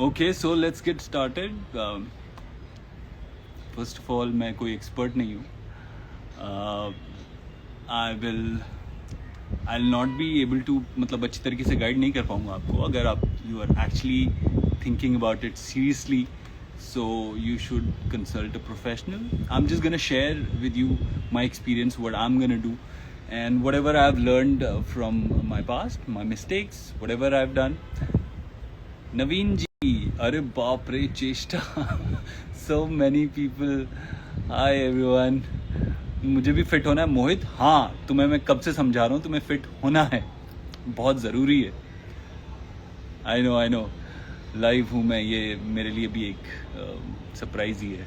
Okay, so let's get started. First of all, मैं कोई expert नहीं हूँ. I will not be able to, मतलब अच्छी तरीके से गाइड नहीं कर पाऊँगा आपको. अगर आप you are actually thinking about it seriously, so you should consult a professional. I'm just gonna share with you my experience, what I'm gonna do, and whatever I've learned from my past, my mistakes, whatever I've done. Naveen ji, अरे बाप रे चेष्टा. So many people. Hi everyone. मुझे भी fit होना है. मोहित, हाँ तुम्हें मैं कब से समझा रहा हूँ, तुम्हें फिट होना है, बहुत ज़रूरी है. I know. लाइव हूँ मैं, ये मेरे लिए भी एक सरप्राइज ही है.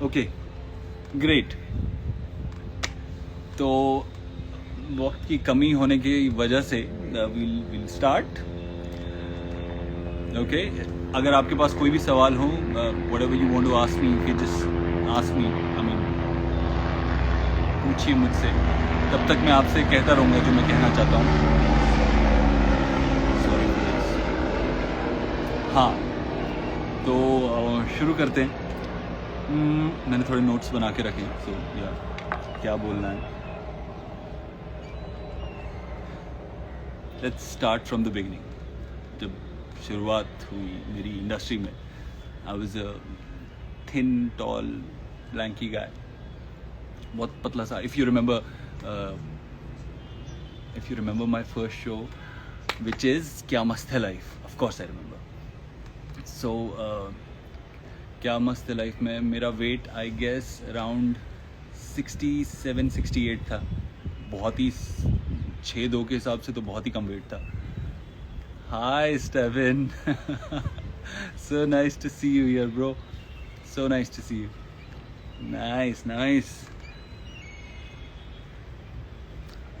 Okay, great. तो वक्त की कमी होने की वजह से विल स्टार्ट. ओके, अगर आपके पास कोई भी सवाल हो, whatever you want to ask me, you can just ask me. I mean, पूछिए मुझसे, तब तक मैं आपसे कहता रहूँगा जो मैं कहना चाहता हूँ. हाँ, तो शुरू करते हैं. मैंने थोड़े नोट्स बना के रखे, सो क्या बोलना है. Let's start from the beginning. जब शुरुआत हुई मेरी इंडस्ट्री में, I was a thin tall lanky guy, बहुत पतला सा. If you remember my first show, which is Kya Mast Hai life. Of course I remember. So Kya Mast Hai life में मेरा वेट आई गेस अराउंड 67-68 था. बहुत ही 6'2" के हिसाब से तो बहुत ही कम वेट था. Hi Steven. So nice to see you here bro. So nice to see you. Nice.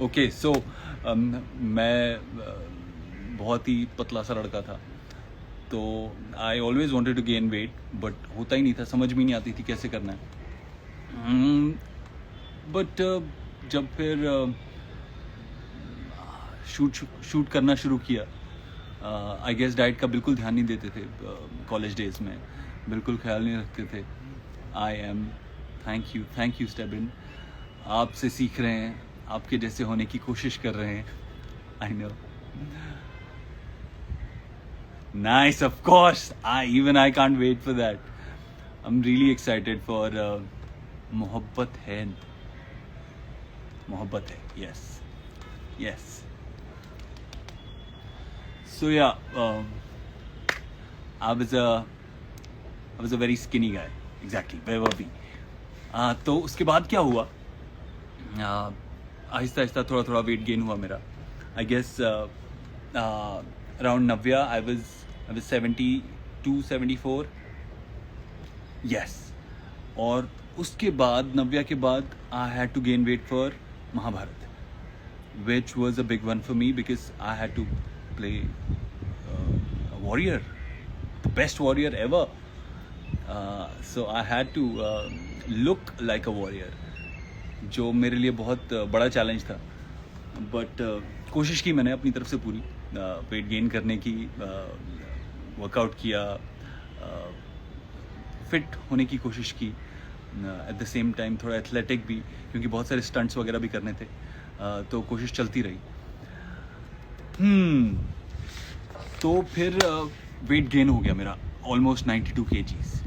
Okay, so मैं बहुत ही पतला सा लड़का था. तो I always wanted to gain weight, but होता ही नहीं था. समझ भी नहीं आती थी कैसे करना है. बट जब फिर शूट करना शुरू किया, आई गेस डाइट का बिल्कुल ध्यान नहीं देते थे. कॉलेज डेज में बिल्कुल ख्याल नहीं रखते थे. Thank you Stebin. आपसे सीख रहे हैं, आपके जैसे होने की कोशिश कर रहे हैं. I know. Nice, of course. I can't wait for that. I'm really excited for मोहब्बत है. Yes. So yeah, I was a very skinny guy. Exactly. Where were we? तो उसके बाद क्या हुआ? आहिस्ता थोड़ा वेट गेन हुआ मेरा. I guess around Navya, I was 72-74. Yes. और उसके बाद, नव्या के बाद, I had to gain weight for Mahabharat, which was a big one for me because I had to play a warrior, the best warrior ever. So I had to look like a warrior, जो मेरे लिए बहुत बड़ा challenge था. But कोशिश की मैंने अपनी तरफ से पूरी, वेट गेन करने की. वर्कआउट किया, फिट होने की कोशिश की. एट द सेम टाइम थोड़ा एथलेटिक भी, क्योंकि बहुत सारे स्टंट्स वगैरह भी करने थे. तो कोशिश चलती रही. तो फिर वेट गेन हो गया मेरा, ऑलमोस्ट 92 kgs.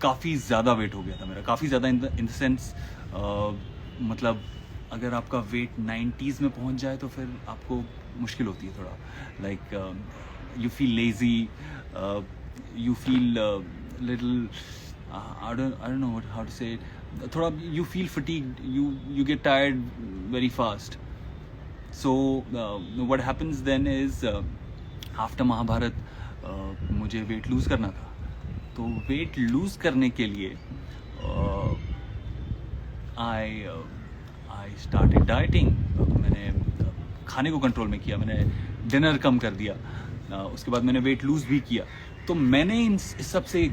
काफ़ी ज़्यादा वेट हो गया था मेरा, काफ़ी ज़्यादा इन द सेंस, मतलब अगर आपका वेट 90s में पहुंच जाए तो फिर आपको मुश्किल होती है थोड़ा. Like you feel lazy, you feel little, I don't know how to say it. थोड़ा you feel fatigued, you get tired very fast. So what happens then is, after Mahabharat, मुझे वेट लूज़ करना था. तो weight lose करने के लिए I started dieting. मैंने खाने को कंट्रोल में किया, मैंने डिनर कम कर दिया. उसके बाद मैंने वेट लूज़ भी किया. तो मैंने इस सब से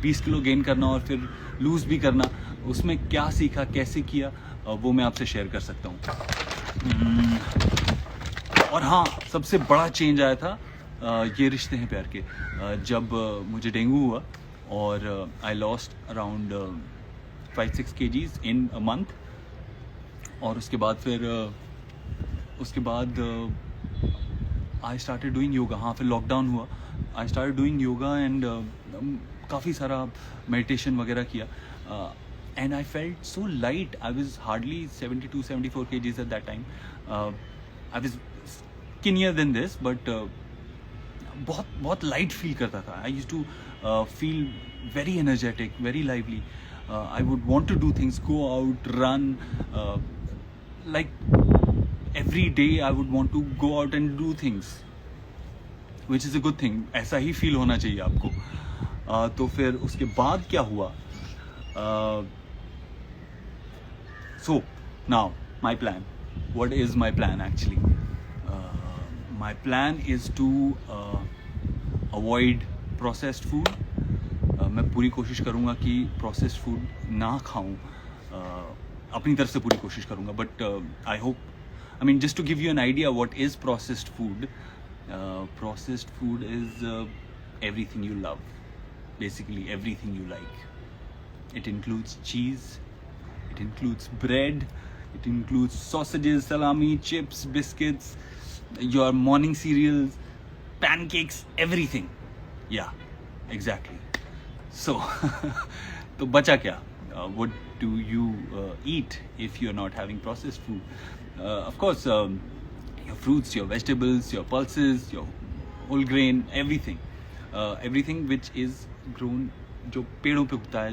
20 किलो गेन करना और फिर लूज़ भी करना, उसमें क्या सीखा, कैसे किया, वो मैं आपसे शेयर कर सकता हूँ. और हाँ, सबसे बड़ा चेंज आया था ये रिश्ते हैं प्यार के। जब मुझे डेंगू हुआ और I lost around 5-6 kgs in a month, और उसके बाद आई स्टार्टेड डूइंग योगा। हाँ, फिर लॉकडाउन हुआ, I started doing yoga and काफ़ी सारा मेडिटेशन वगैरह किया, and I felt so light. I was hardly 72-74 kgs at that time. I was skinnier than this, but बहुत लाइट फील करता था। I used to feel very energetic, very lively. I would want to do things, go out, run, like every day I would want to go out and do things, which is a good thing. ऐसा ही feel होना चाहिए आपको। तो फिर उसके बाद क्या हुआ? So now my plan. What is my plan actually? My plan is to avoid processed food. मैं पूरी कोशिश करूँगा कि प्रोसेस्ड फूड ना खाऊँ, अपनी तरफ से पूरी कोशिश करूँगा। But I hope, I mean, just to give you an idea what is processed food is everything you love, basically everything you like. It includes cheese, it includes bread, it includes sausages, salami, chips, biscuits, your morning cereals, pancakes, everything. Yeah, exactly. So, तो बचा क्या? What do you eat if you're not having processed food? Of course, your fruits, your vegetables, your pulses, your whole grain, everything. Everything which is grown, जो पेड़ों पे उगता है,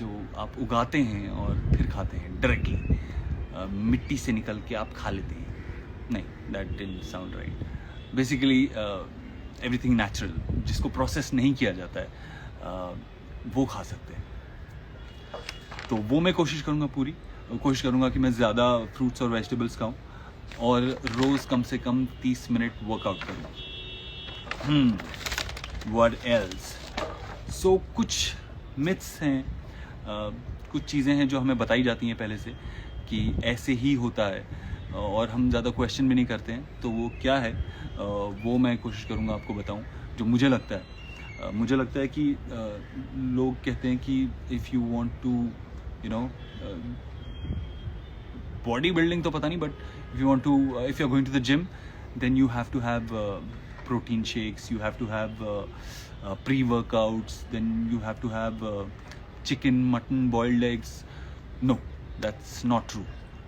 जो आप उगाते हैं और फिर खाते हैं डायरेक्टली, मिट्टी से निकल के आप खा लेते हैं। नहीं, that didn't sound right. Basically, everything natural, जिसको प्रोसेस नहीं किया जाता है, वो खा सकते हैं। तो वो मैं कोशिश करूँगा कि मैं ज़्यादा फ्रूट्स और वेजिटेबल्स खाऊं और रोज़ कम से कम 30 मिनट वर्कआउट करूँ। What else? सो कुछ मिथ्स हैं, कुछ चीज़ें हैं जो हमें बताई जाती हैं पहले से कि ऐसे ही होता है, और हम ज़्यादा क्वेश्चन भी नहीं करते हैं। तो वो क्या है, वो मैं कोशिश करूँगा आपको बताऊँ, जो मुझे लगता है कि लोग कहते हैं कि if you want to, you know, body building तो पता नहीं, but if you are going to the gym, then you have to have protein shakes, you have to have pre workouts, then you have to have chicken, mutton, boiled eggs. No, that's not true.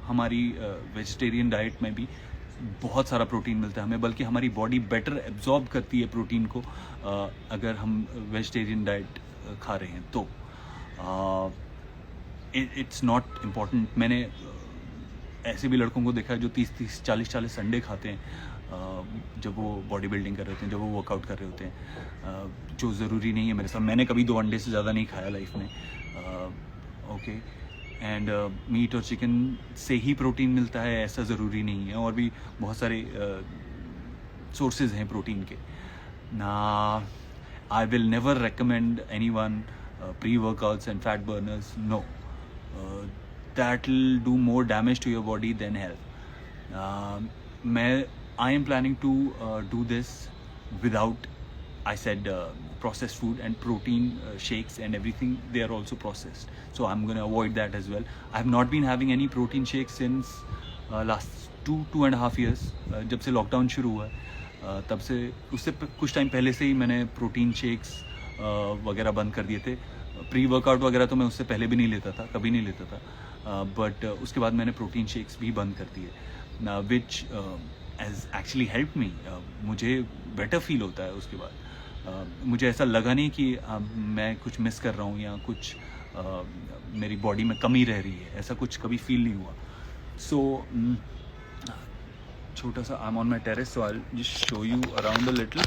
हमारी vegetarian diet में भी बहुत सारा protein मिलता है हमें, बल्कि हमारी बॉडी बेटर एब्जॉर्ब करती है प्रोटीन को अगर हम वेजिटेरियन डाइट खा रहे हैं तो। It's not important. मैंने ऐसे भी लड़कों को देखा है जो 30-30, 40-40 अंडे खाते हैं जब वो बॉडी बिल्डिंग कर रहे होते हैं, जब वो वर्कआउट कर रहे होते हैं, जो ज़रूरी नहीं है मेरे साथ। मैंने कभी 2 अंडे से ज़्यादा नहीं खाया लाइफ में। ओके, एंड मीट और चिकन से ही प्रोटीन मिलता है ऐसा ज़रूरी नहीं है, और भी बहुत सारे सोर्सेज हैं प्रोटीन के ना। I will never recommend anyone pre-workouts and fat burners. No, that will do more damage to your body than help. I am planning to do this without, I said, processed food and protein shakes and everything. They are also processed, so I'm going to avoid that as well. I have not been having any protein shakes since last 2.5 years. जब से lockdown शुरू हुआ है तब से, उससे कुछ time पहले से ही मैंने प्रोटीन शेक्स वगैरह बंद कर दिए थे। प्री वर्कआउट वगैरह तो मैं उससे पहले भी नहीं लेता था, कभी नहीं लेता था, बट उसके बाद मैंने प्रोटीन शेक्स भी बंद कर दिए, which has actually help me. मुझे बेटर फील होता है उसके बाद। मुझे ऐसा लगा नहीं कि मैं कुछ मिस कर रहा हूँ या कुछ मेरी बॉडी में कमी रह रही है, ऐसा कुछ कभी फील नहीं हुआ। सो छोटा सा, I am on my terrace, so I just show you around a little.